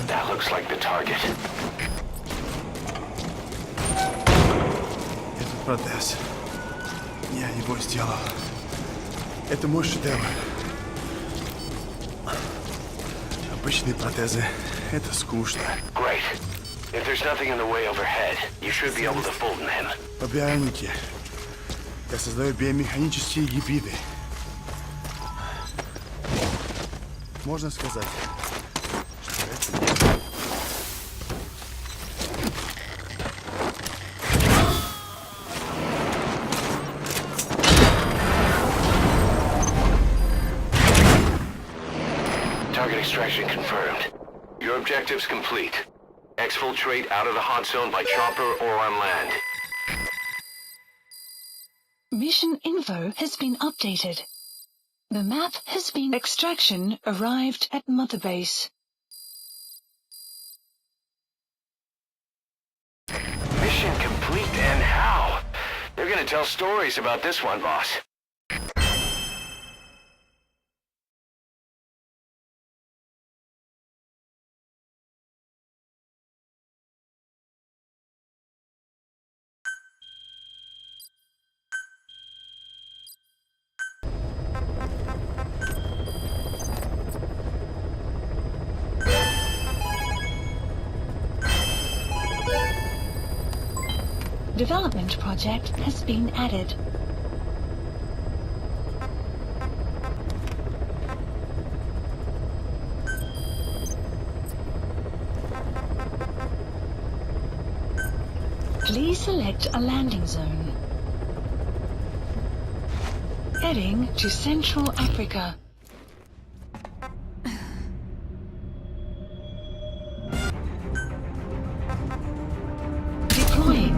That looks like the target. Этот протез. Я его сделал. Это мой шедевр. Обычные протезы — это скучно. Great. If there's nothing in the way overhead, you should be able to fold them in. По бионике. Я создаю биомеханические гибриды. Можно сказать, что это... Target extraction confirmed. Your objective's complete. Exfiltrate out of the hot zone by chopper or on land. Mission info has been updated. The map has been... Extraction arrived at Mother Base. Mission complete, and how? They're gonna tell stories about this one, boss. Development project has been added. Please select a landing zone. Heading to Central Africa. Deploying.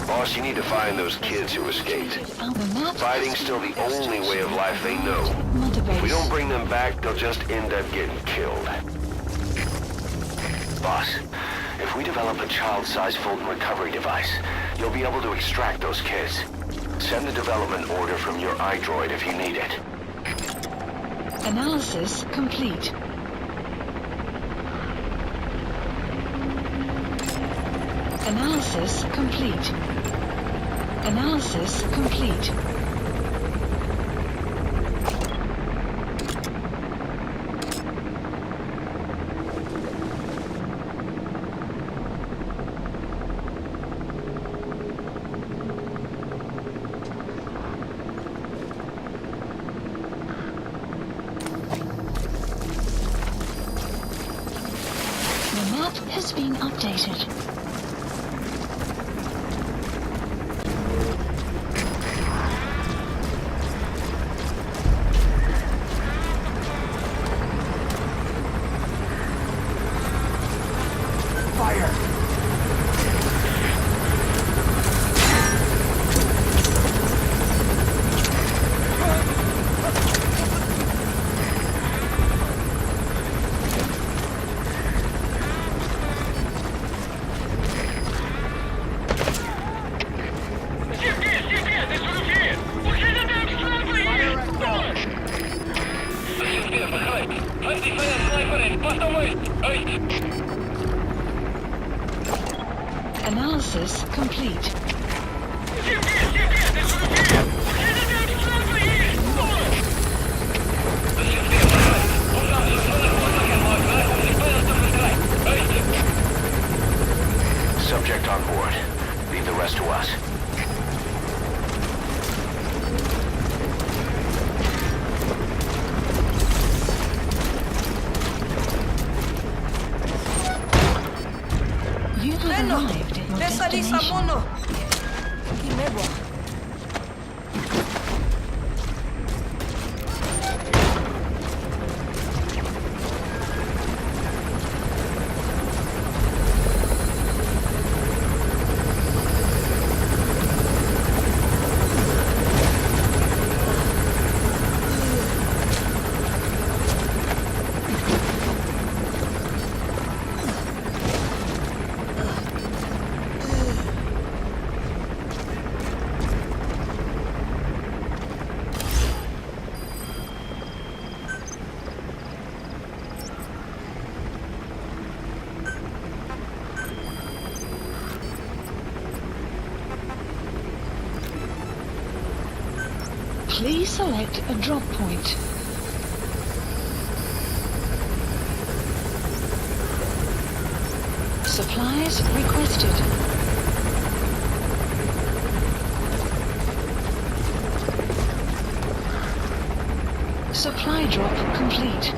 Boss, you need to find those kids who escaped. The map Fighting's still the only way of life they know. Mother Base. If we don't bring them back, they'll just end up getting killed. Boss, if we develop a child-sized Fulton recovery device, you'll be able to extract those kids. Send the development order from your iDroid if you need it. Analysis complete. Analysis complete. Analysis complete. The map has been updated. Analysis complete. Subject on board. Leave the rest to us. You have arrived at your destination. mono. Kimebwa. Please select a drop point. Supplies requested. Supply drop complete.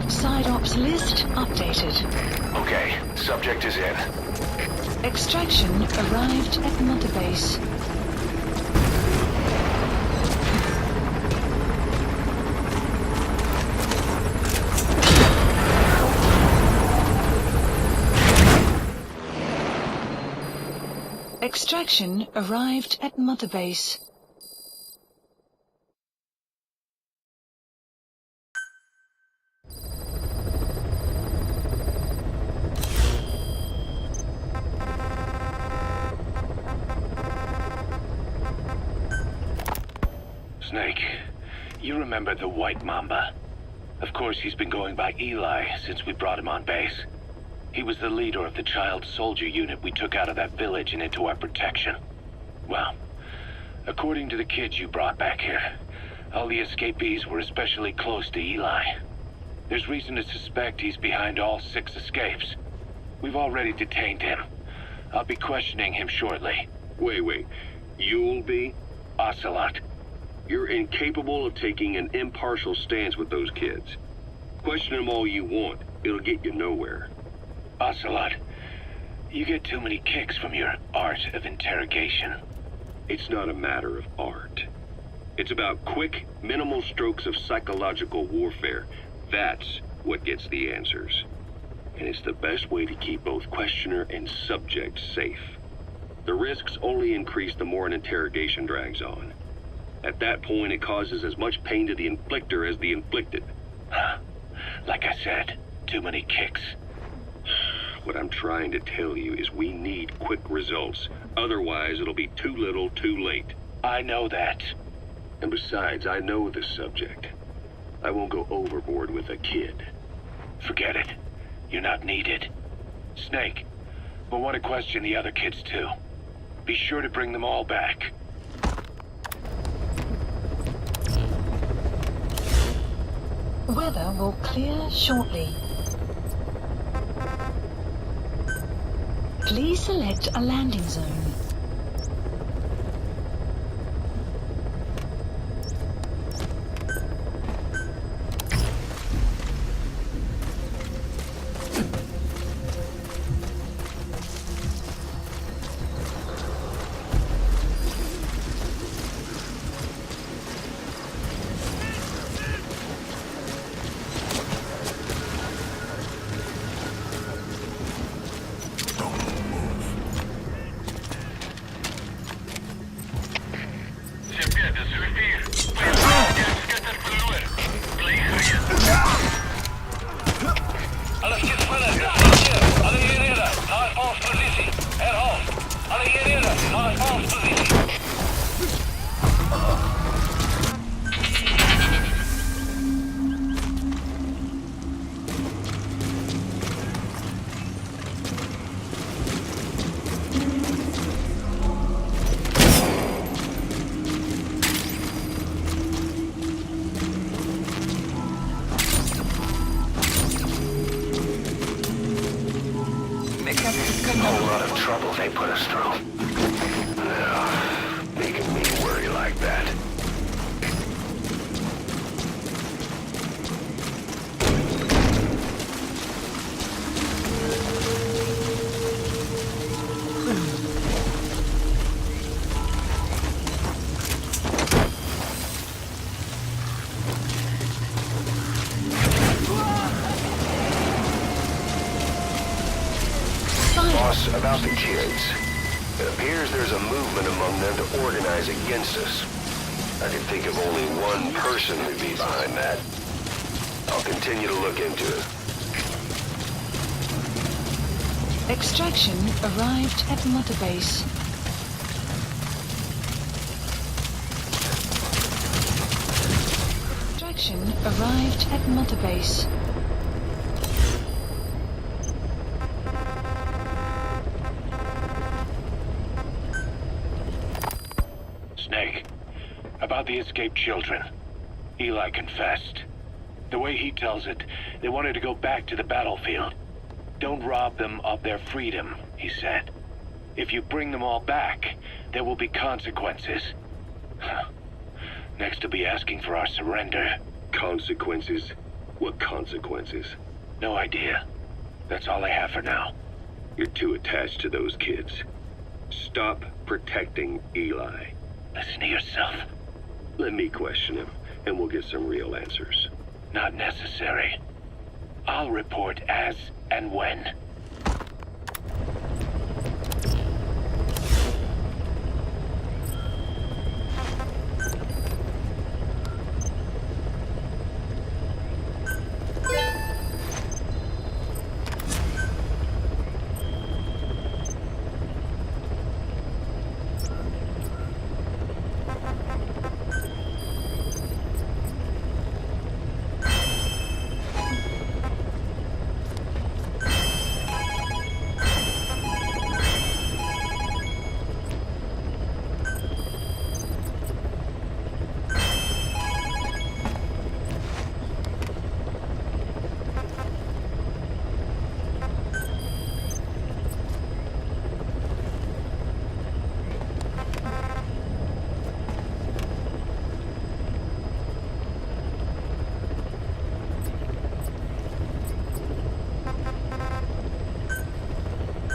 Side ops list updated. Okay, subject is in. Extraction arrived at Mother Base. Extraction arrived at Mother Base. Snake, you remember the White Mamba? Of course, he's been going by Eli since we brought him on base. He was the leader of the child soldier unit we took out of that village and into our protection. Well, according to the kids you brought back here, all the escapees were especially close to Eli. There's reason to suspect he's behind all 6 escapes. We've already detained him. I'll be questioning him shortly. Wait. You'll be? Ocelot. You're incapable of taking an impartial stance with those kids. Question them all you want. It'll get you nowhere. Ocelot, you get too many kicks from your art of interrogation. It's not a matter of art. It's about quick, minimal strokes of psychological warfare. That's what gets the answers. And it's the best way to keep both questioner and subject safe. The risks only increase the more an interrogation drags on. At that point, it causes as much pain to the inflictor as the inflicted. Like I said, too many kicks. What I'm trying to tell you is we need quick results. Otherwise, it'll be too little, too late. I know that. And besides, I know the subject. I won't go overboard with a kid. Forget it. You're not needed. Snake, we'll want to question the other kids too. Be sure to bring them all back. Weather will clear shortly. Please select a landing zone. map A cannot whole be... lot of trouble they put us through. No, making me worry like that. Boss, about the kids. It appears there's a movement among them to organize against us. I can think of only one person who'd be behind that. I'll continue to look into it. Extraction arrived at Mother Base. Extraction arrived at Mother Base. Snake, about the escaped children. Eli confessed. The way he tells it, they wanted to go back to the battlefield. Don't rob them of their freedom, he said. If you bring them all back, there will be consequences. Next to be asking for our surrender. Consequences? What consequences? No idea. That's all I have for now. You're too attached to those kids. Stop protecting Eli. Listen to yourself. Let me question him, and we'll get some real answers. Not necessary. I'll report as and when.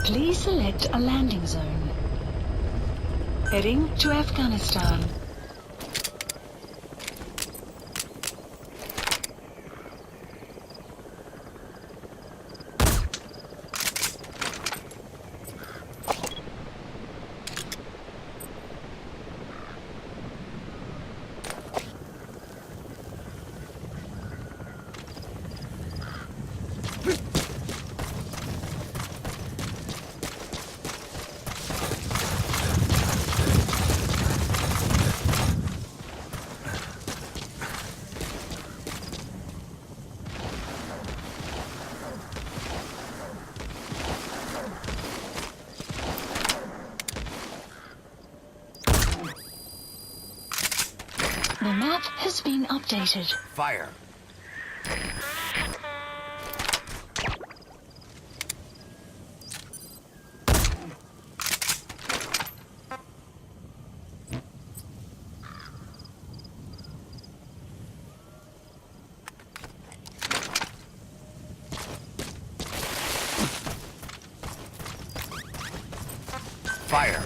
Please select a landing zone. Heading to Afghanistan. The map has been updated. Fire. Fire.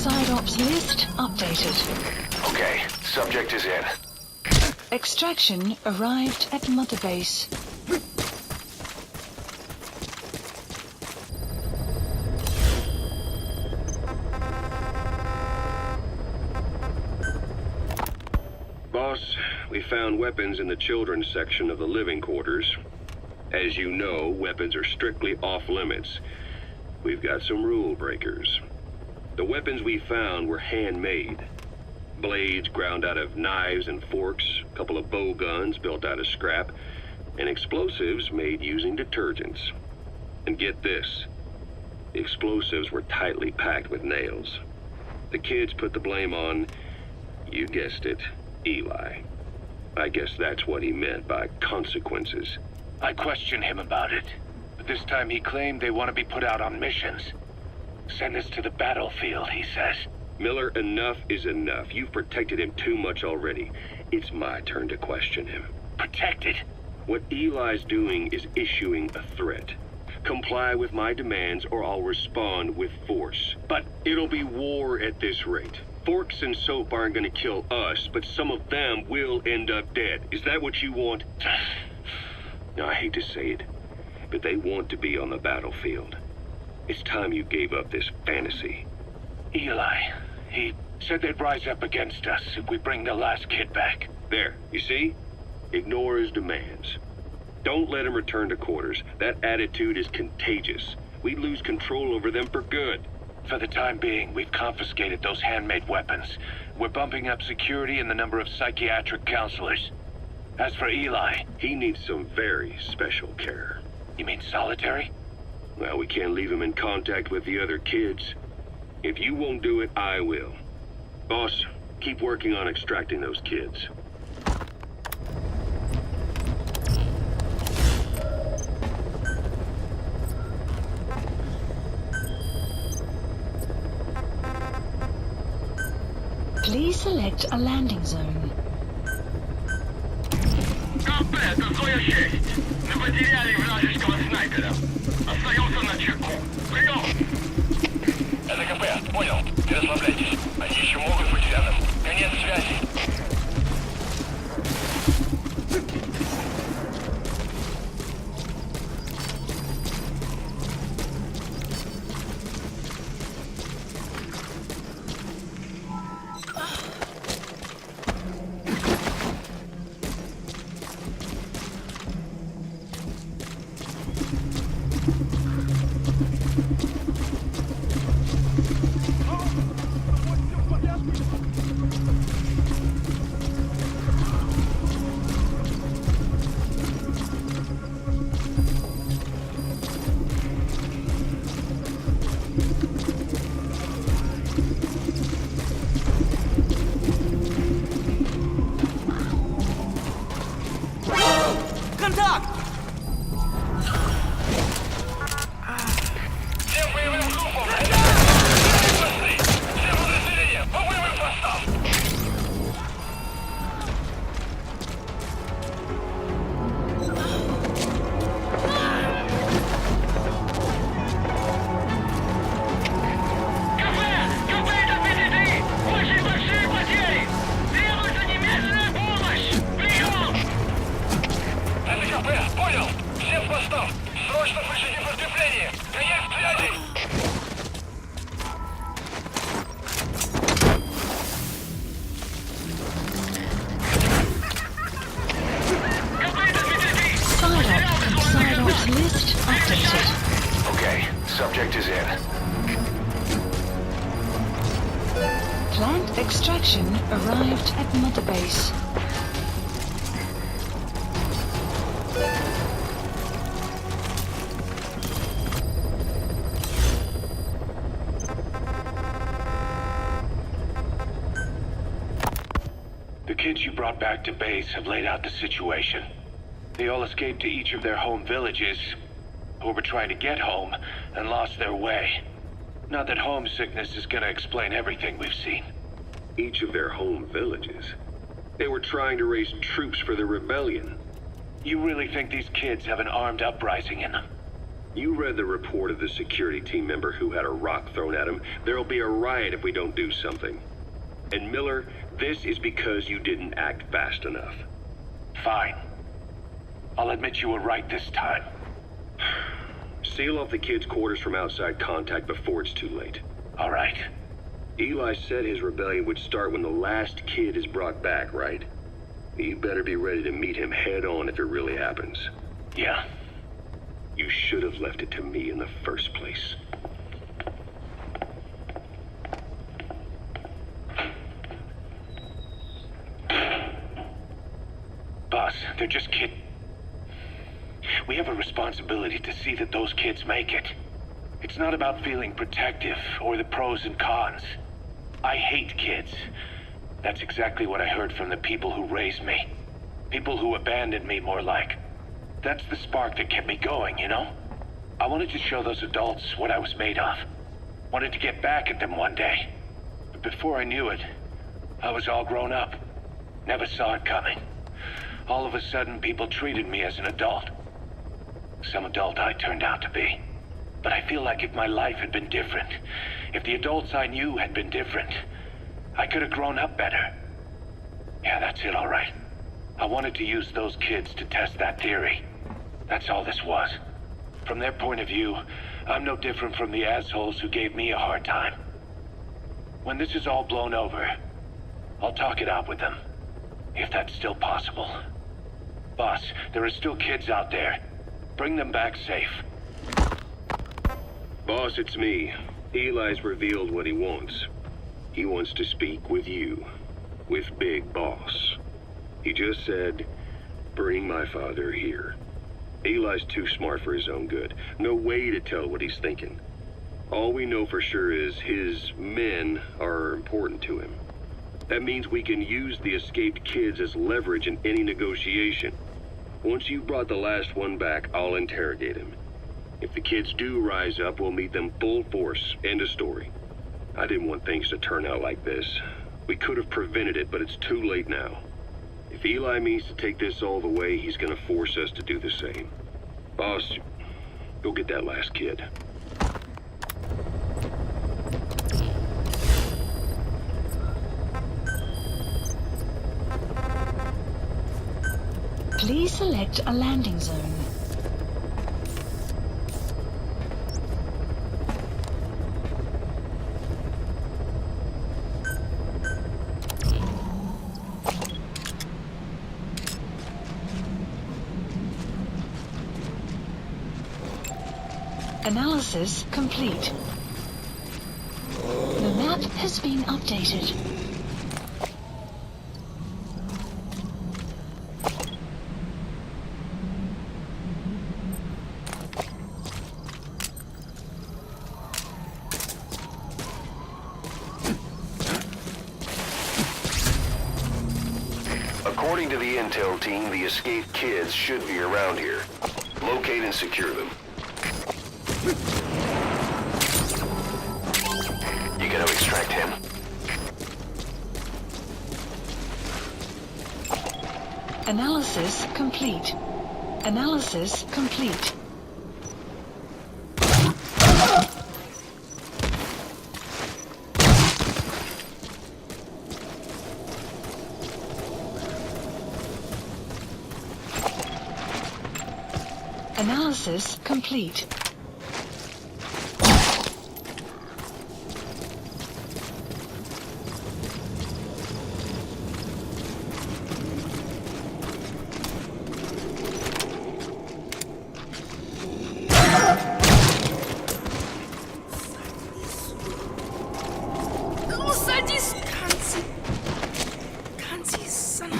Side ops list updated. Okay, subject is in. Extraction arrived at Mother Base. Boss, we found weapons in the children's section of the living quarters. As you know, weapons are strictly off limits. We've got some rule breakers. The weapons we found were handmade. Blades ground out of knives and forks, a couple of bow guns built out of scrap, and explosives made using detergents. And get this, the explosives were tightly packed with nails. The kids put the blame on, you guessed it, Eli. I guess that's what he meant by consequences. I questioned him about it, but this time he claimed they want to be put out on missions. Send us to the battlefield, he says. Miller, enough is enough. You've protected him too much already. It's my turn to question him. Protected? What Eli's doing is issuing a threat. Comply with my demands or I'll respond with force. But it'll be war at this rate. Forks and soap aren't gonna kill us, but some of them will end up dead. Is that what you want? Now, I hate to say it, but they want to be on the battlefield. It's time you gave up this fantasy. Eli, he said they'd rise up against us if we bring the last kid back. There, you see? Ignore his demands. Don't let him return to quarters. That attitude is contagious. We lose control over them for good. For the time being, we've confiscated those handmade weapons. We're bumping up security and the number of psychiatric counselors. As for Eli, he needs some very special care. You mean solitary? Well, we can't leave him in contact with the other kids. If you won't do it, I will. Boss, keep working on extracting those kids. Please select a landing zone. КП, какая честь! Мы потеряли вражеского снайпера. Остаемся на чеку. Прием! Это КП, понял. Не расслабляйтесь. Они еще могут быть рядом. Конец связи. List updated. Okay, subject is in. Plant extraction arrived at Mother Base. The kids you brought back to base have laid out the situation. They all escaped to each of their home villages, or were trying to get home, and lost their way. Not that homesickness is gonna explain everything we've seen. Each of their home villages? They were trying to raise troops for the rebellion. You really think these kids have an armed uprising in them? You read the report of the security team member who had a rock thrown at him. There'll be a riot if we don't do something. And Miller, this is because you didn't act fast enough. Fine. I'll admit you were right this time. Seal off the kids' quarters from outside contact before it's too late. All right. Eli said his rebellion would start when the last kid is brought back, right? You better be ready to meet him head on if it really happens. Yeah. You should have left it to me in the first place. Boss, they're just kids. We have a responsibility to see that those kids make it. It's not about feeling protective or the pros and cons. I hate kids. That's exactly what I heard from the people who raised me. People who abandoned me, more like. That's the spark that kept me going, you know? I wanted to show those adults what I was made of. Wanted to get back at them one day. But before I knew it, I was all grown up. Never saw it coming. All of a sudden, people treated me as an adult. Some adult I turned out to be. But I feel like if my life had been different, if the adults I knew had been different, I could have grown up better. Yeah, that's it, all right. I wanted to use those kids to test that theory. That's all this was. From their point of view, I'm no different from the assholes who gave me a hard time. When this is all blown over, I'll talk it out with them. If that's still possible. Boss, there are still kids out there. Bring them back safe. Boss, it's me. Eli's revealed what he wants. He wants to speak with you. With Big Boss. He just said, bring my father here. Eli's too smart for his own good. No way to tell what he's thinking. All we know for sure is his men are important to him. That means we can use the escaped kids as leverage in any negotiation. Once you brought the last one back, I'll interrogate him. If the kids do rise up, we'll meet them full force. End of story. I didn't want things to turn out like this. We could have prevented it, but it's too late now. If Eli means to take this all the way, he's gonna force us to do the same. Boss, go get that last kid. Please select a landing zone. Analysis complete. The map has been updated. According to the intel team, the escaped kids should be around here. Locate and secure them. You gonna extract him? Analysis complete. Analysis complete. Analysis complete. Ну, садись, Канси. Канси, сама.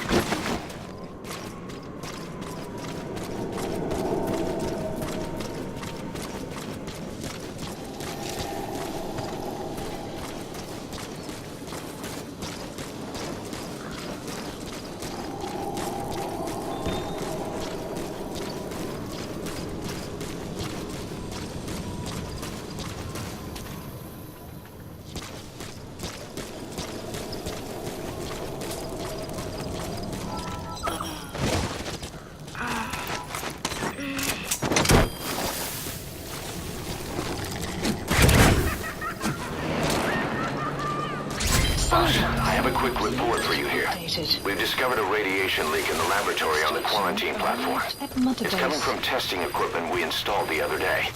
Silent. I have a quick report for you here. Updated. We've discovered a radiation leak in the laboratory on the quarantine platform. At Mother It's coming Base. from testing equipment we installed the other day.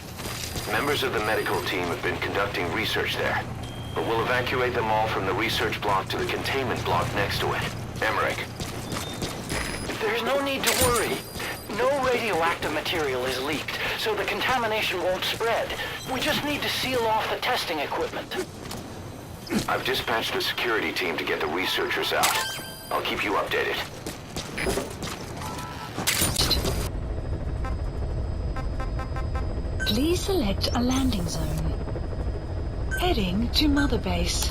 Members of the medical team have been conducting research there, but we'll evacuate them all from the research block to the containment block next to it. Emmerich. There's no need to worry. No radioactive material is leaked, so the contamination won't spread. We just need to seal off the testing equipment. I've dispatched a security team to get the researchers out. I'll keep you updated. Please select a landing zone. Heading to Mother Base.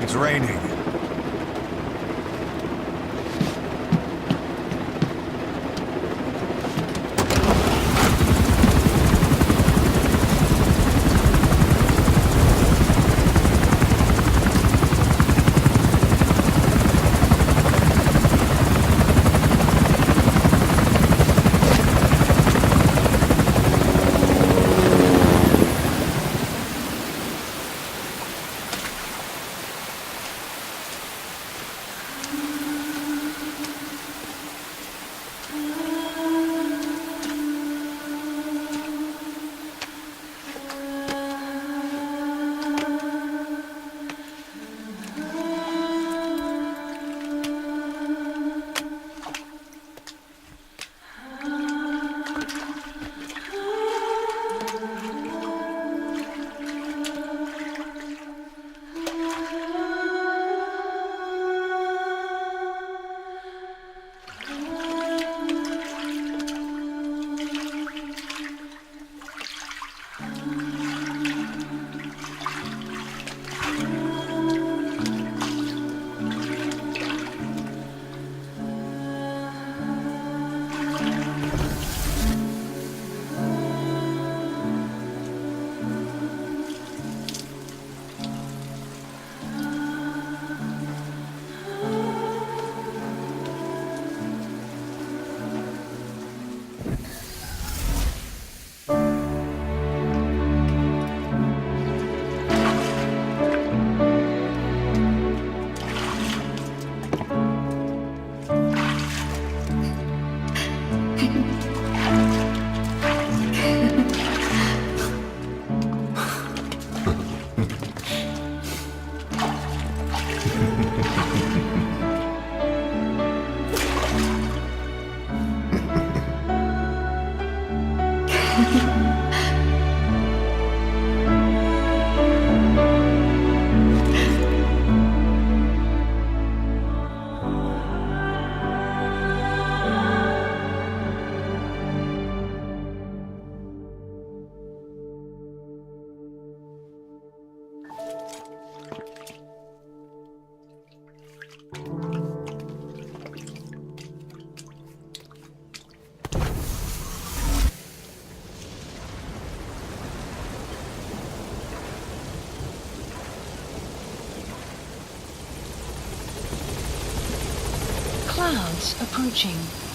It's raining. Clouds approaching.